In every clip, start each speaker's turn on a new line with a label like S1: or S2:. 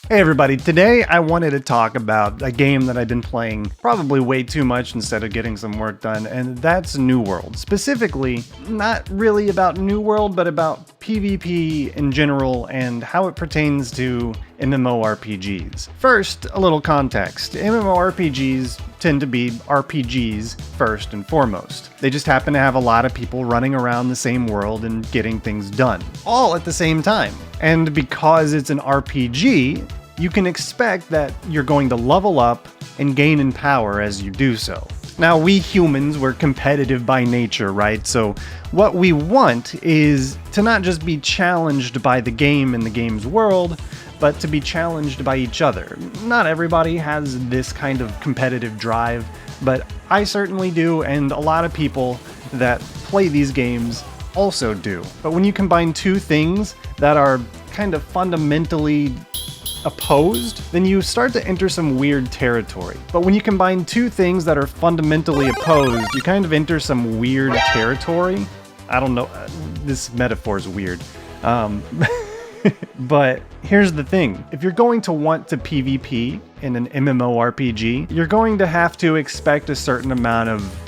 S1: Hey everybody, today I wanted to talk about a game that I've been playing probably way too much instead of getting some work done, and that's New World. Specifically, not really about New World, but about PvP in general and how it pertains to MMORPGs. First, a little context. MMORPGs tend to be RPGs first and foremost. They just happen to have a lot of people running around the same world and getting things done, all at the same time. And because it's an RPG, you can expect that you're going to level up and gain in power as you do so. Now, we humans, we're competitive by nature, right? So what we want is to not just be challenged by the game and the game's world, but to be challenged by each other. Not everybody has this kind of competitive drive, but I certainly do, and a lot of people that play these games also do. But when you combine two things that are kind of fundamentally opposed, then you start to enter some weird territory. But when you combine two things that are fundamentally opposed, you kind of enter some weird territory. I don't know, this metaphor is weird. But here's the thing. If you're going to want to PvP in an MMORPG, you're going to have to expect a certain amount of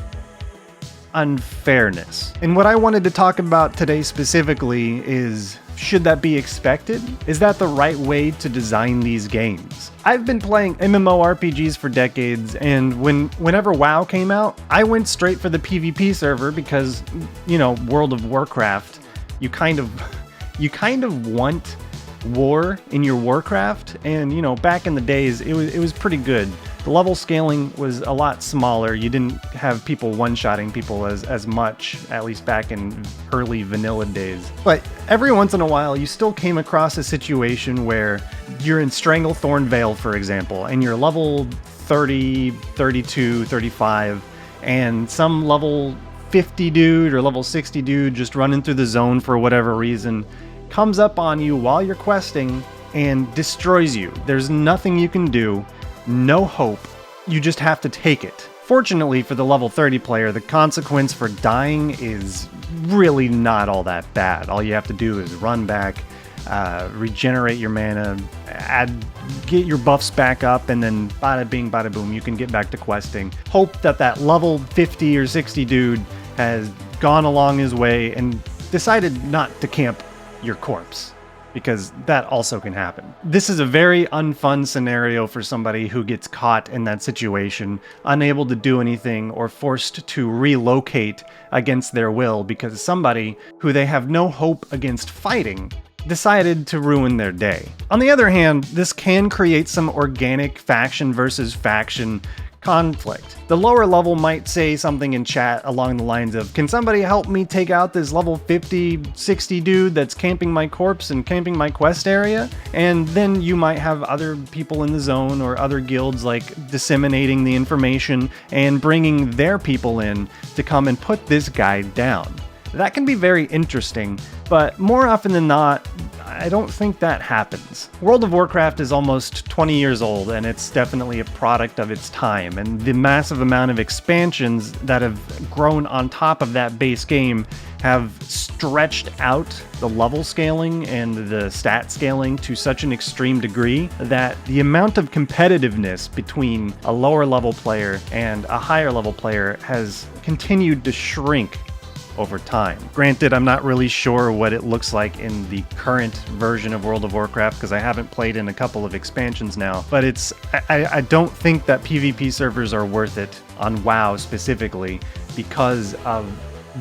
S1: unfairness. And what I wanted to talk about today specifically is, should that be expected? Is that the right way to design these games? I've been playing MMORPGs for decades, and whenever WoW came out, I went straight for the PvP server because, you know, World of Warcraft, you kind of want war in your Warcraft, and you know, back in the days it was pretty good. The level scaling was a lot smaller. You didn't have people one-shotting people as much, at least back in early vanilla days. But every once in a while you still came across a situation where you're in Stranglethorn Vale, for example, and you're level 30, 32, 35, and some level 50 dude or level 60 dude just running through the zone for whatever reason comes up on you while you're questing and destroys you. There's nothing you can do, no hope, you just have to take it. Fortunately for the level 30 player, the consequence for dying is really not all that bad. All you have to do is run back, regenerate your mana, get your buffs back up, and then bada bing bada boom, you can get back to questing. Hope that level 50 or 60 dude has gone along his way and decided not to camp your corpse, because that also can happen. This is a very unfun scenario for somebody who gets caught in that situation, unable to do anything or forced to relocate against their will because somebody who they have no hope against fighting decided to ruin their day. On the other hand, this can create some organic faction versus faction conflict. The lower level might say something in chat along the lines of, can somebody help me take out this level 50, 60 dude that's camping my corpse and camping my quest area? And then you might have other people in the zone or other guilds like disseminating the information and bringing their people in to come and put this guy down. That can be very interesting, but more often than not, I don't think that happens. World of Warcraft is almost 20 years old, and it's definitely a product of its time, and the massive amount of expansions that have grown on top of that base game have stretched out the level scaling and the stat scaling to such an extreme degree that the amount of competitiveness between a lower level player and a higher level player has continued to shrink over time. Granted, I'm not really sure what it looks like in the current version of World of Warcraft because I haven't played in a couple of expansions now, but I don't think that PvP servers are worth it on WoW specifically because of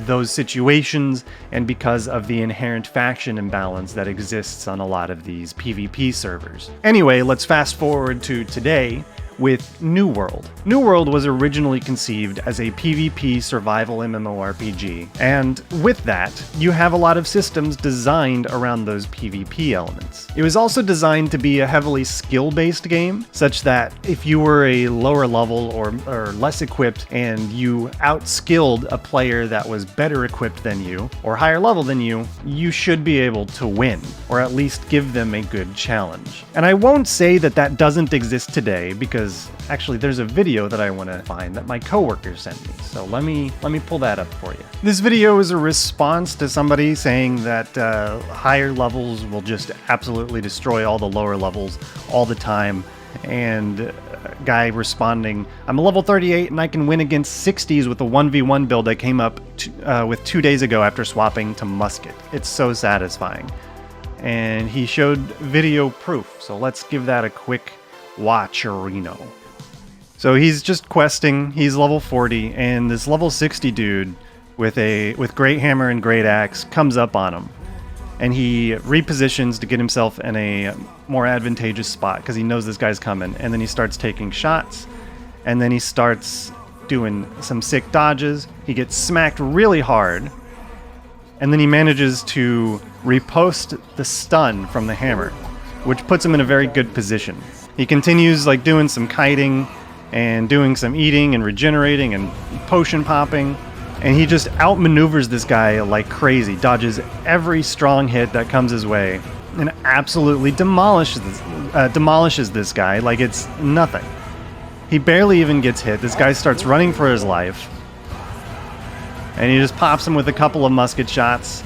S1: those situations and because of the inherent faction imbalance that exists on a lot of these PvP servers. Anyway, let's fast forward to today with New World. New World was originally conceived as a PvP survival MMORPG, and with that, you have a lot of systems designed around those PvP elements. It was also designed to be a heavily skill-based game, such that if you were a lower level or less equipped and you outskilled a player that was better equipped than you or higher level than you, you should be able to win, or at least give them a good challenge. And I won't say that that doesn't exist today, because because actually there's a video that I want to find that my coworker sent me. So let me pull that up for you. This video is a response to somebody saying that higher levels will just absolutely destroy all the lower levels all the time. And a guy responding, I'm a level 38 and I can win against 60s with a 1v1 build I came up with 2 days ago after swapping to musket. It's so satisfying. And he showed video proof, so let's give that a quick watch-erino. So he's just questing, he's level 40, and this level 60 dude with great hammer and great axe comes up on him. And he repositions to get himself in a more advantageous spot because he knows this guy's coming. And then he starts taking shots, and then he starts doing some sick dodges. He gets smacked really hard, and then he manages to repost the stun from the hammer, which puts him in a very good position. He continues like doing some kiting and doing some eating and regenerating and potion popping, and he just outmaneuvers this guy like crazy, dodges every strong hit that comes his way, and absolutely demolishes this guy like it's nothing. He barely even gets hit. This guy starts running for his life, and he just pops him with a couple of musket shots,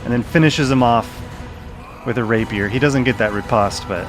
S1: and then finishes him off with a rapier. He doesn't get that riposte, but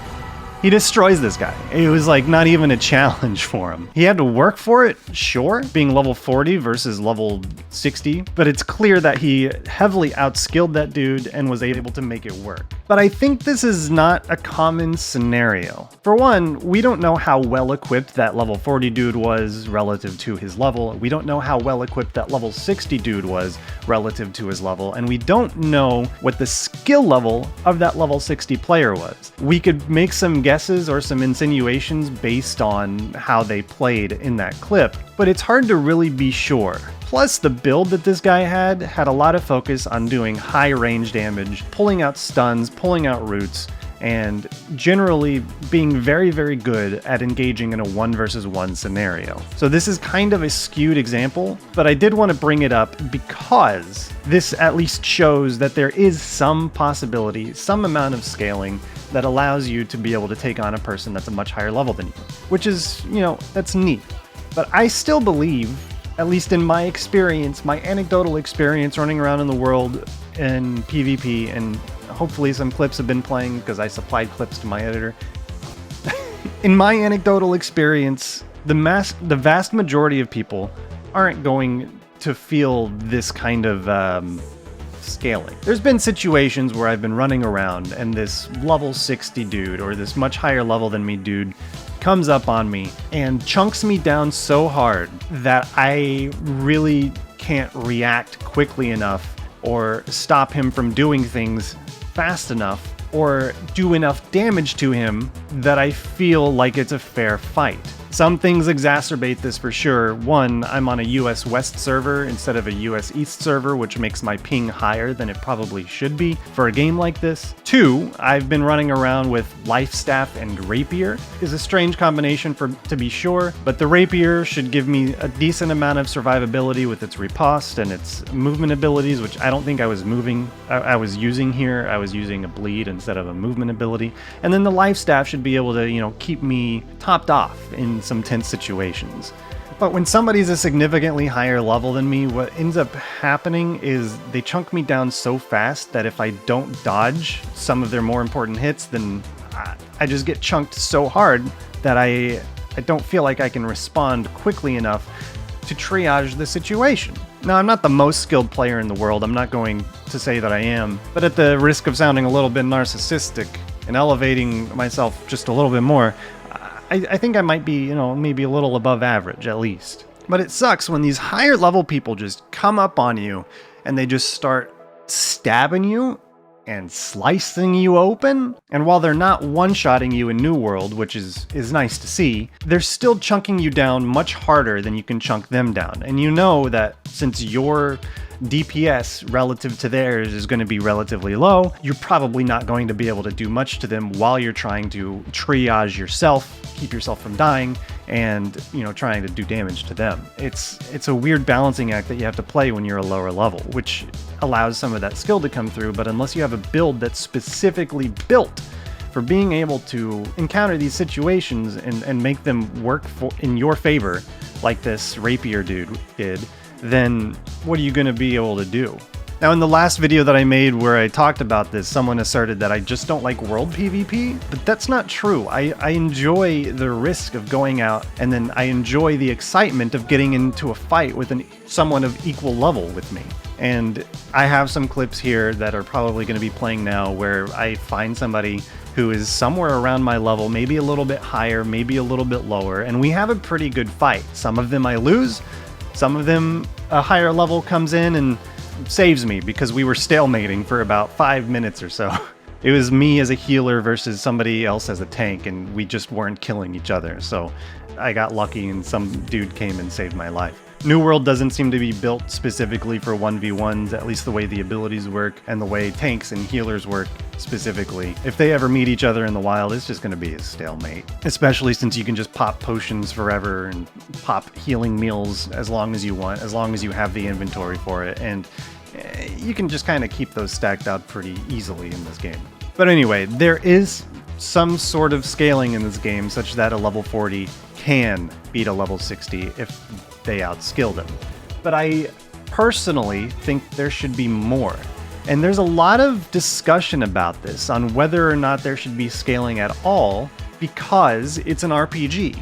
S1: he destroys this guy. It was like not even a challenge for him. He had to work for it, sure, being level 40 versus level 60, but it's clear that he heavily outskilled that dude and was able to make it work. But I think this is not a common scenario. For one, we don't know how well equipped that level 40 dude was relative to his level. We don't know how well equipped that level 60 dude was relative to his level, and we don't know what the skill level of that level 60 player was. We could make some guesses or some insinuations based on how they played in that clip, but it's hard to really be sure. Plus, the build that this guy had a lot of focus on doing high range damage, pulling out stuns, pulling out roots, and generally being very, very good at engaging in a 1 versus 1 scenario. So this is kind of a skewed example, but I did want to bring it up because this at least shows that there is some possibility, some amount of scaling that allows you to be able to take on a person that's a much higher level than you, which is, that's neat. But I still believe, at least in my experience, my anecdotal experience running around in the world in PvP, and hopefully some clips have been playing because I supplied clips to my editor. In my anecdotal experience, the vast majority of people aren't going to feel this kind of scaling. There's been situations where I've been running around and this level 60 dude or this much higher level than me dude comes up on me and chunks me down so hard that I really can't react quickly enough or stop him from doing things fast enough or do enough damage to him that I feel like it's a fair fight. Some things exacerbate this for sure. One, I'm on a US West server instead of a US East server, which makes my ping higher than it probably should be for a game like this. Two, I've been running around with life staff and rapier. Is a strange combination to be sure, but the rapier should give me a decent amount of survivability with its riposte and its movement abilities, which I don't think I was using here. I was using a bleed instead of a movement ability. And then the life staff should be able to, keep me topped off in some tense situations. But when somebody's a significantly higher level than me, what ends up happening is they chunk me down so fast that if I don't dodge some of their more important hits, then I just get chunked so hard that I don't feel like I can respond quickly enough to triage the situation. Now, I'm not the most skilled player in the world, I'm not going to say that I am, but at the risk of sounding a little bit narcissistic and elevating myself just a little bit more, I think I might be, maybe a little above average at least. But it sucks when these higher level people just come up on you and they just start stabbing you and slicing you open. And while they're not one-shotting you in New World, which is nice to see, they're still chunking you down much harder than you can chunk them down. And you know that since your DPS relative to theirs is going to be relatively low, you're probably not going to be able to do much to them while you're trying to triage yourself, keep yourself from dying, and trying to do damage to them. It's a weird balancing act that you have to play when you're a lower level, which allows some of that skill to come through, but unless you have a build that's specifically built for being able to encounter these situations and make them work in your favor, like this rapier dude did, then what are you going to be able to do? Now, in the last video that I made where I talked about this, someone asserted that I just don't like world PvP, but that's not true. I enjoy the risk of going out, and then I enjoy the excitement of getting into a fight with someone of equal level with me. And I have some clips here that are probably going to be playing now where I find somebody who is somewhere around my level, maybe a little bit higher, maybe a little bit lower, and we have a pretty good fight. Some of them I lose, some of them a higher level comes in and saves me because we were stalemating for about 5 minutes or so. It was me as a healer versus somebody else as a tank, and we just weren't killing each other. So I got lucky and some dude came and saved my life. New World doesn't seem to be built specifically for 1v1s, at least the way the abilities work and the way tanks and healers work specifically. If they ever meet each other in the wild, it's just going to be a stalemate. Especially since you can just pop potions forever and pop healing meals as long as you want, as long as you have the inventory for it, and you can just kind of keep those stacked out pretty easily in this game. But anyway, there is some sort of scaling in this game such that a level 40 can beat a level 60 if they outskill them. But I personally think there should be more. And there's a lot of discussion about this on whether or not there should be scaling at all because it's an RPG.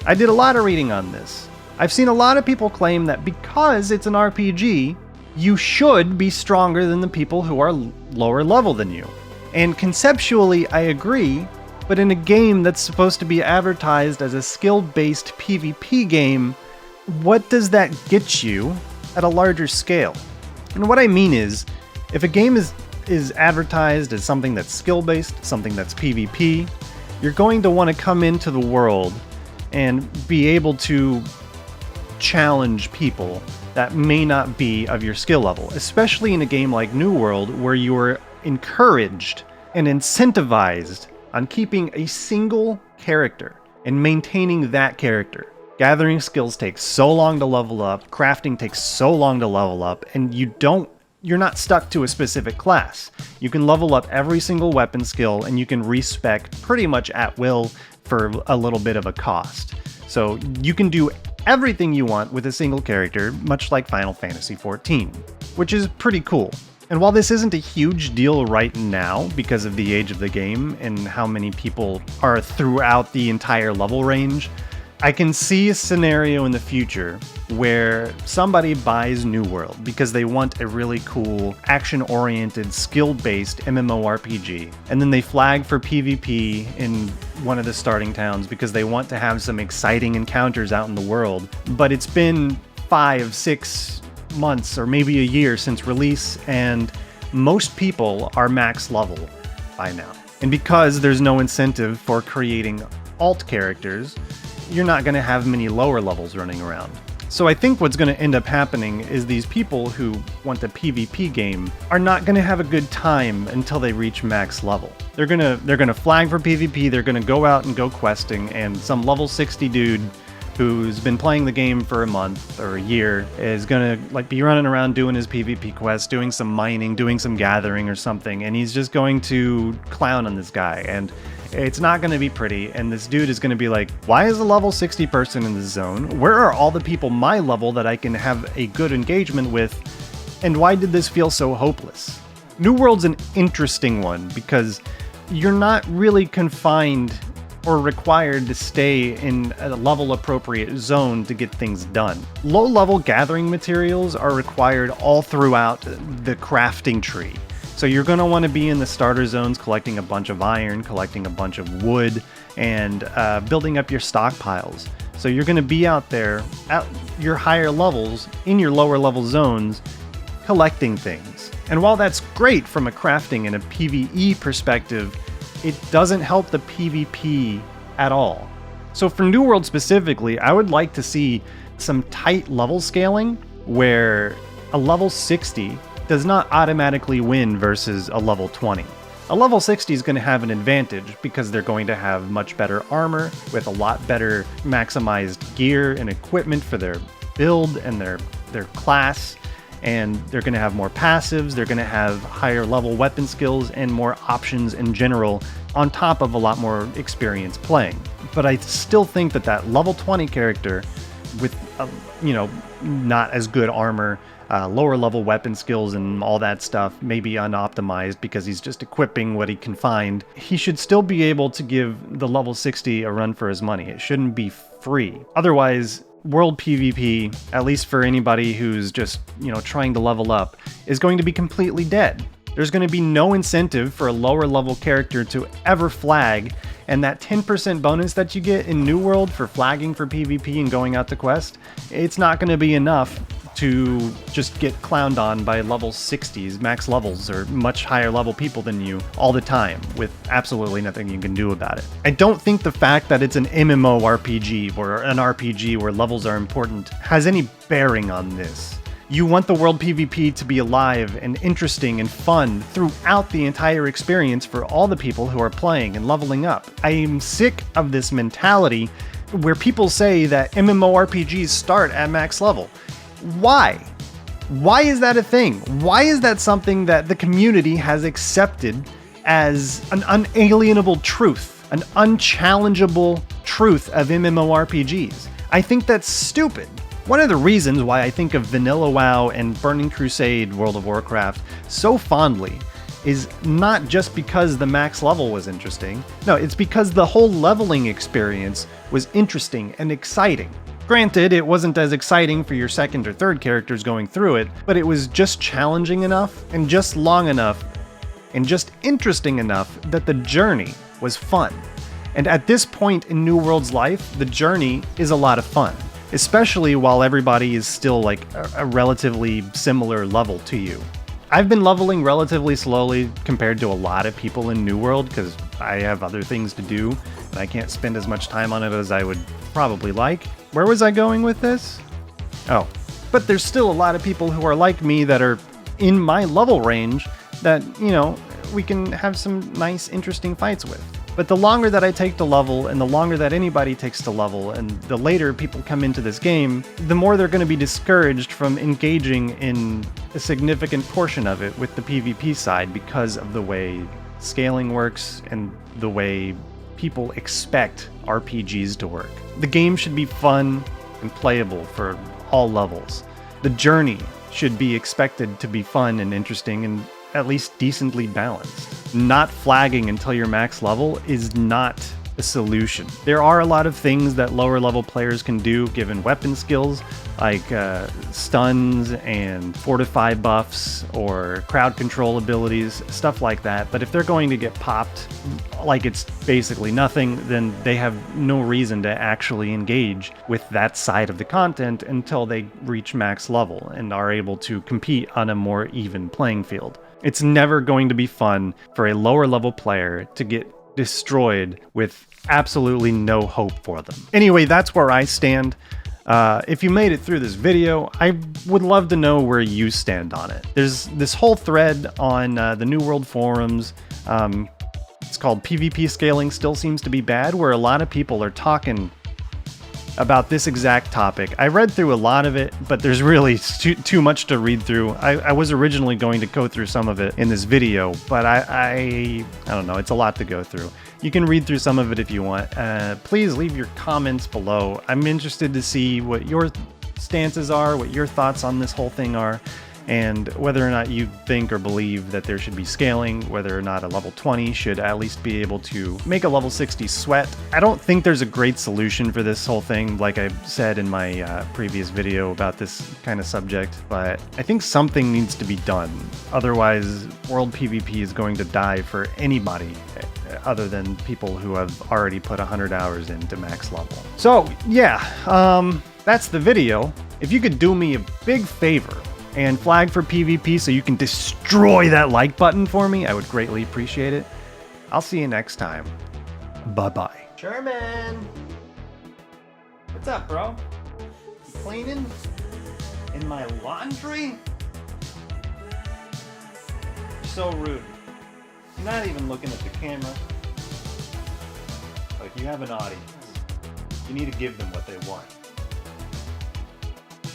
S1: I did a lot of reading on this. I've seen a lot of people claim that because it's an RPG, you should be stronger than the people who are lower level than you. And conceptually, I agree, but in a game that's supposed to be advertised as a skill-based PvP game, what does that get you at a larger scale? And what I mean is, if a game is advertised as something that's skill-based, something that's PvP, you're going to want to come into the world and be able to challenge people that may not be of your skill level, especially in a game like New World where you're encouraged and incentivized on keeping a single character and maintaining that character. Gathering skills takes so long to level up, crafting takes so long to level up, and you're not stuck to a specific class. You can level up every single weapon skill and you can respec pretty much at will for a little bit of a cost. So you can do everything you want with a single character, much like Final Fantasy XIV, which is pretty cool. And while this isn't a huge deal right now because of the age of the game and how many people are throughout the entire level range, I can see a scenario in the future where somebody buys New World because they want a really cool, action-oriented, skill-based MMORPG, and then they flag for PvP in one of the starting towns because they want to have some exciting encounters out in the world. But it's been 5-6 months or maybe a year since release, and most people are max level by now. And because there's no incentive for creating alt characters, you're not going to have many lower levels running around. So I think what's going to end up happening is these people who want a PvP game are not going to have a good time until they reach max level. They're going to flag for PvP, they're going to go out and go questing, and some level 60 dude who's been playing the game for a month or a year is going to be running around doing his PvP quests, doing some mining, doing some gathering or something, and he's just going to clown on this guy, and it's not going to be pretty, and this dude is going to be like, why is a level 60 person in this zone? Where are all the people my level that I can have a good engagement with? And why did this feel so hopeless? New World's an interesting one because you're not really confined or required to stay in a level appropriate zone to get things done. Low level gathering materials are required all throughout the crafting tree. So you're going to want to be in the starter zones collecting a bunch of iron, collecting a bunch of wood, and building up your stockpiles. So you're going to be out there at your higher levels, in your lower level zones, collecting things. And while that's great from a crafting and a PvE perspective, it doesn't help the PvP at all. So for New World specifically, I would like to see some tight level scaling where a level 60 does not automatically win versus a level 20. A level 60 is going to have an advantage because they're going to have much better armor with a lot better maximized gear and equipment for their build and their class. and they're going to have more passives, they're going to have higher level weapon skills, and more options in general, on top of a lot more experience playing. But I still think that that level 20 character with, not as good armor, lower level weapon skills and all that stuff, maybe unoptimized because he's just equipping what he can find, he should still be able to give the level 60 a run for his money. It shouldn't be free. Otherwise, world PvP, at least for anybody who's just, trying to level up, is going to be completely dead. There's going to be no incentive for a lower level character to ever flag, and that 10% bonus that you get in New World for flagging for PvP and going out to quest, it's not going to be enough to just get clowned on by level 60s, max levels, or much higher level people than you all the time, with absolutely nothing you can do about it. I don't think the fact that it's an MMORPG, or an RPG where levels are important, has any bearing on this. You want the world PvP to be alive and interesting and fun throughout the entire experience for all the people who are playing and leveling up. I am sick of this mentality where people say that MMORPGs start at max level. Why? Why is that a thing? Why is that something that the community has accepted as an unalienable truth, an unchallengeable truth of MMORPGs? I think that's stupid. One of the reasons why I think of Vanilla WoW and Burning Crusade World of Warcraft so fondly is not just because the max level was interesting. No, it's because the whole leveling experience was interesting and exciting. Granted, it wasn't as exciting for your second or third characters going through it, but it was just challenging enough and just long enough and just interesting enough that the journey was fun. And at this point in New World's life, the journey is a lot of fun, especially while everybody is still like a relatively similar level to you. I've been leveling relatively slowly compared to a lot of people in New World because I have other things to do and I can't spend as much time on it as I would probably like. Where was I going with this? Oh, but there's still a lot of people who are like me that are in my level range that, we can have some nice, interesting fights with. But the longer that I take to level, and the longer that anybody takes to level, and the later people come into this game, the more they're going to be discouraged from engaging in a significant portion of it with the PvP side because of the way scaling works and the way people expect RPGs to work. The game should be fun and playable for all levels. The journey should be expected to be fun and interesting and at least decently balanced. Not flagging until you're max level is not a solution. There are a lot of things that lower level players can do given weapon skills, like stuns and fortify buffs or crowd control abilities, stuff like that. But if they're going to get popped like it's basically nothing, then they have no reason to actually engage with that side of the content until they reach max level and are able to compete on a more even playing field. It's never going to be fun for a lower level player to get destroyed with absolutely no hope for them. Anyway, that's where I stand. If you made it through this video, I would love to know where you stand on it. There's this whole thread on the New World forums. It's called PvP Scaling Still Seems to be Bad, where a lot of people are talking about this exact topic. I read through a lot of it, but there's really too much to read through. I was originally going to go through some of it in this video, but I don't know, it's a lot to go through. You can read through some of it if you want. Please leave your comments below. I'm interested to see what your stances are, what your thoughts on this whole thing are, and whether or not you think or believe that there should be scaling, whether or not a level 20 should at least be able to make a level 60 sweat. I don't think there's a great solution for this whole thing, like I said in my previous video about this kind of subject, but I think something needs to be done. Otherwise, world PvP is going to die for anybody other than people who have already put 100 hours into max level. So yeah, that's the video. If you could do me a big favor and flag for PvP so you can destroy that like button for me, I would greatly appreciate it. I'll see you next time. Bye-bye. Sherman! What's up, bro? You cleaning? In my laundry? You're so rude. You're not even looking at the camera. Like, you have an audience. You need to give them what they want.